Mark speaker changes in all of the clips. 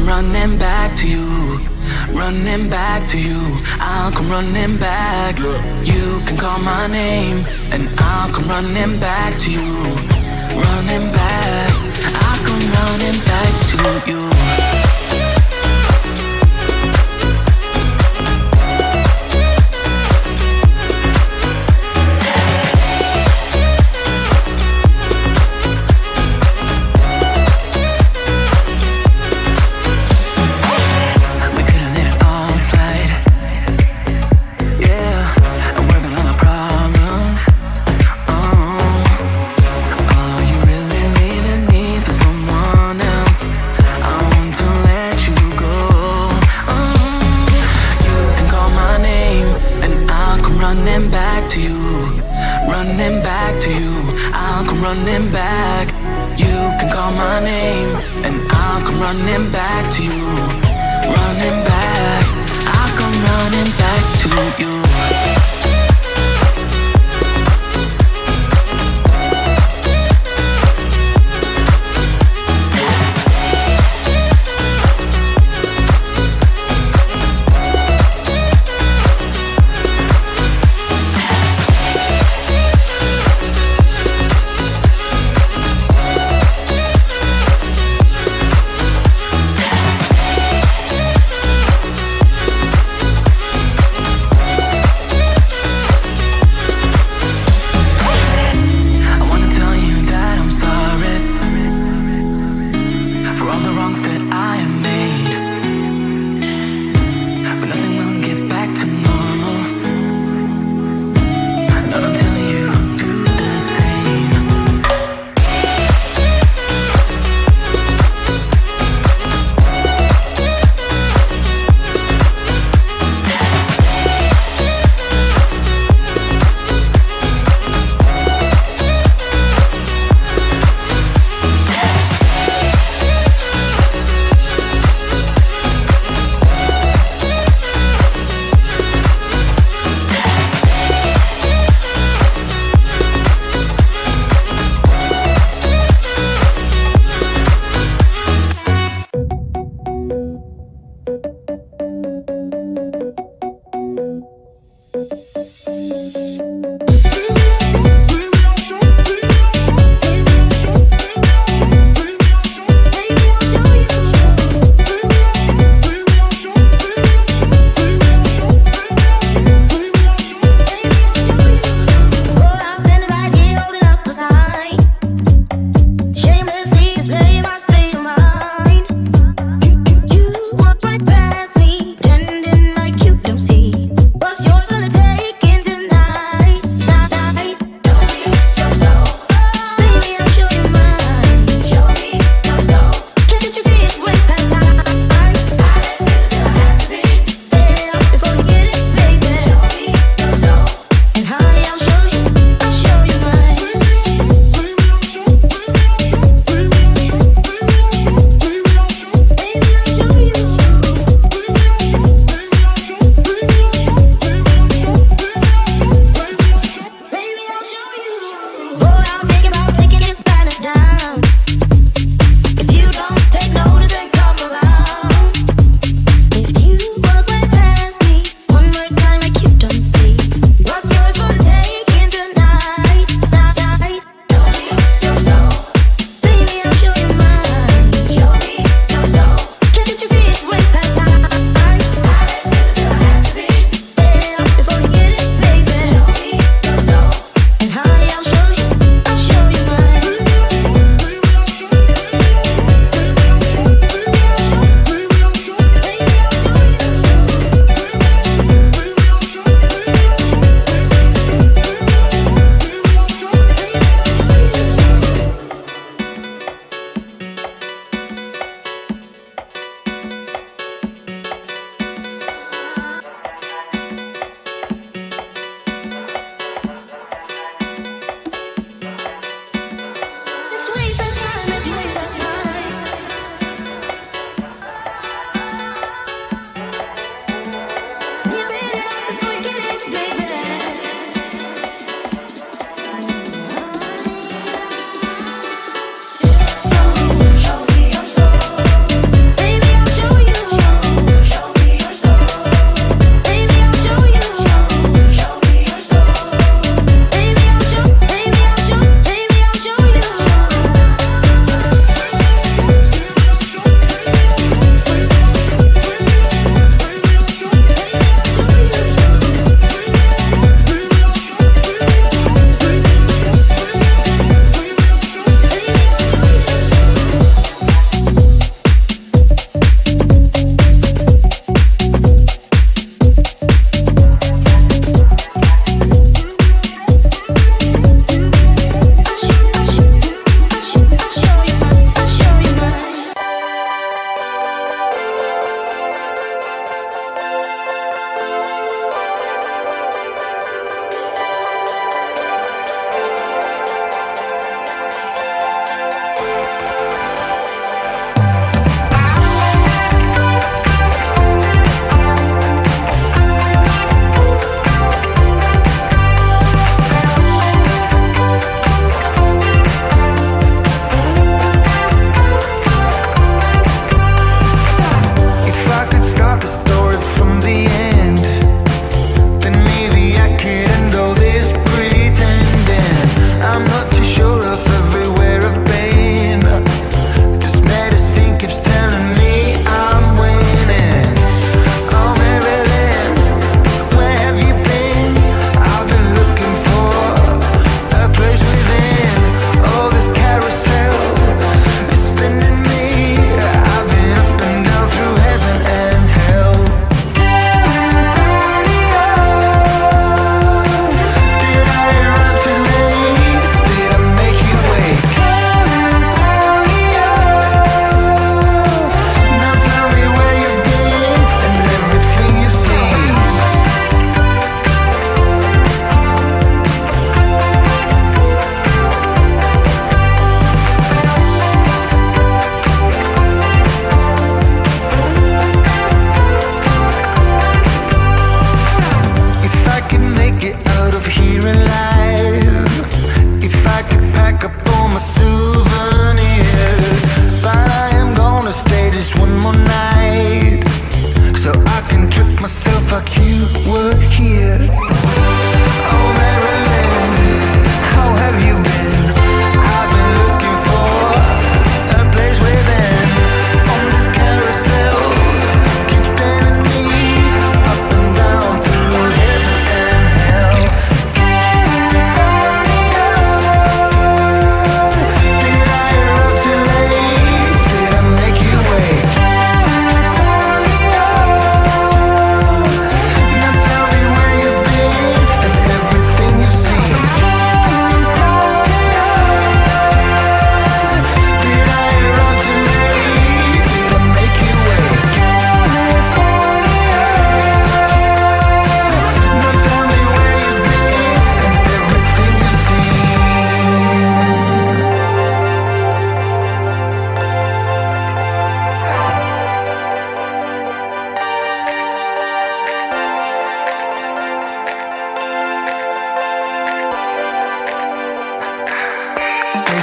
Speaker 1: running back to you, running back to you. I'll come running back. You can call my name and I'll come running back to you, running back. I'll come running back to you. Running back, you can call my name and I'll come running back to you, running back. I'll come running back to you.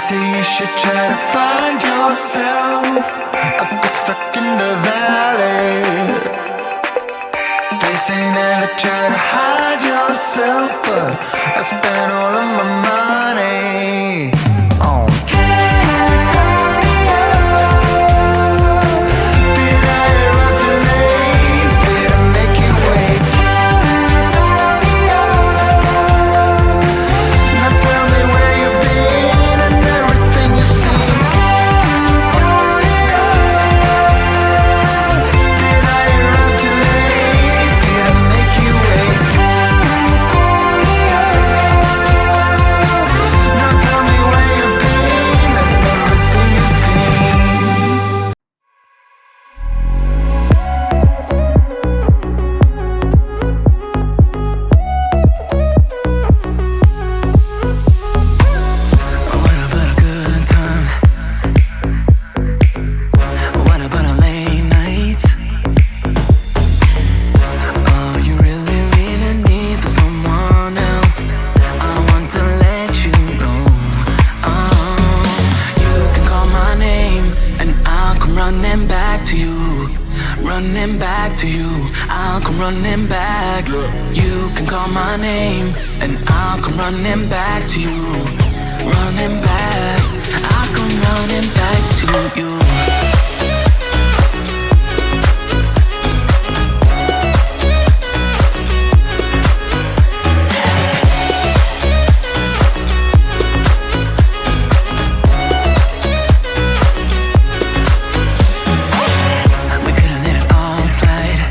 Speaker 2: say you should try to find yourself. I got stuck in the valley. They say never try to hide yourself, but I spent all of my money on California. Did I arrive too late? Did I make you wait? California. Now tell me where you've been and everything you've seen. California. Did I arrive too late? Did I make you wait? California. Now tell me where you've been and everything you've seen. What about our good times? What about our late nights? Are you really leaving me for someone else? I want to let you know. You can call my name and I'll come running back to you. Running back to you, I'll come running back. You can call my name and I'll come running back to you. Running back, I'll come running back to you. We could've let it all slide.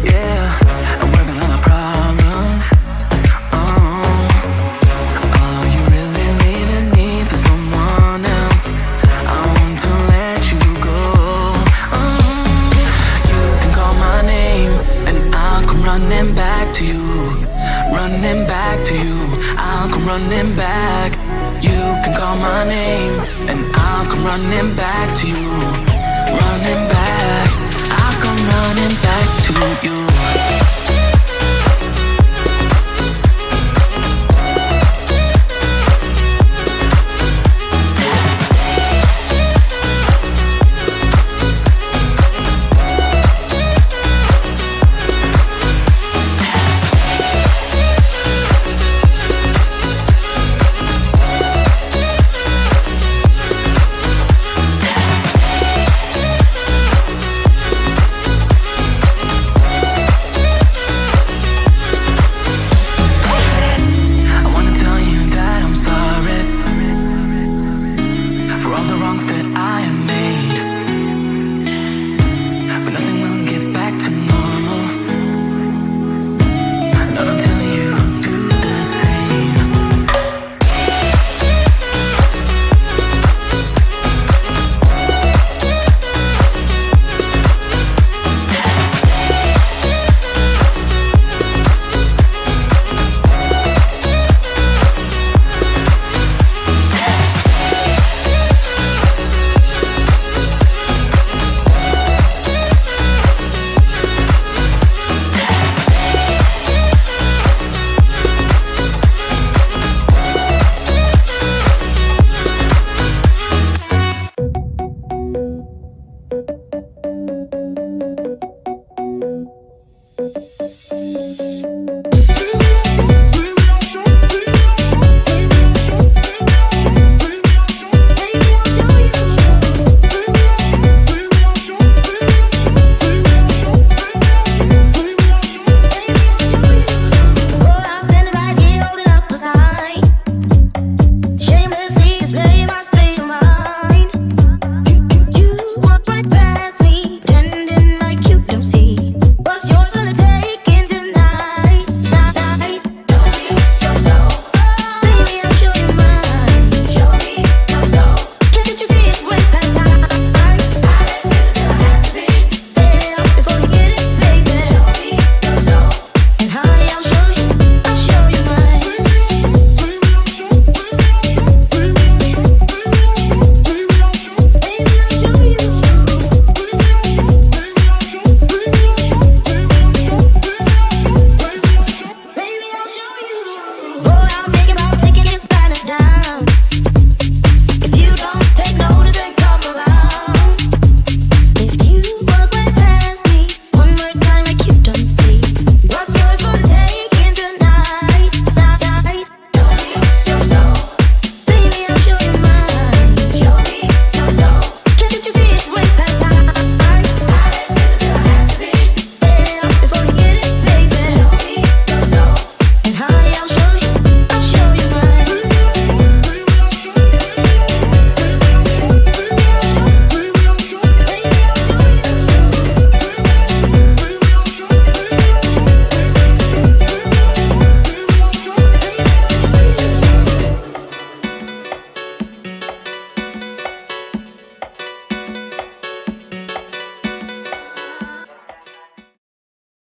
Speaker 2: Yeah, and work on all our problems. Are you really leaving me for someone else? I want to let you go. You can call my name and I'll come running back to you. Running back to you, I'll come running back. You can call my name and I'll come running back to you.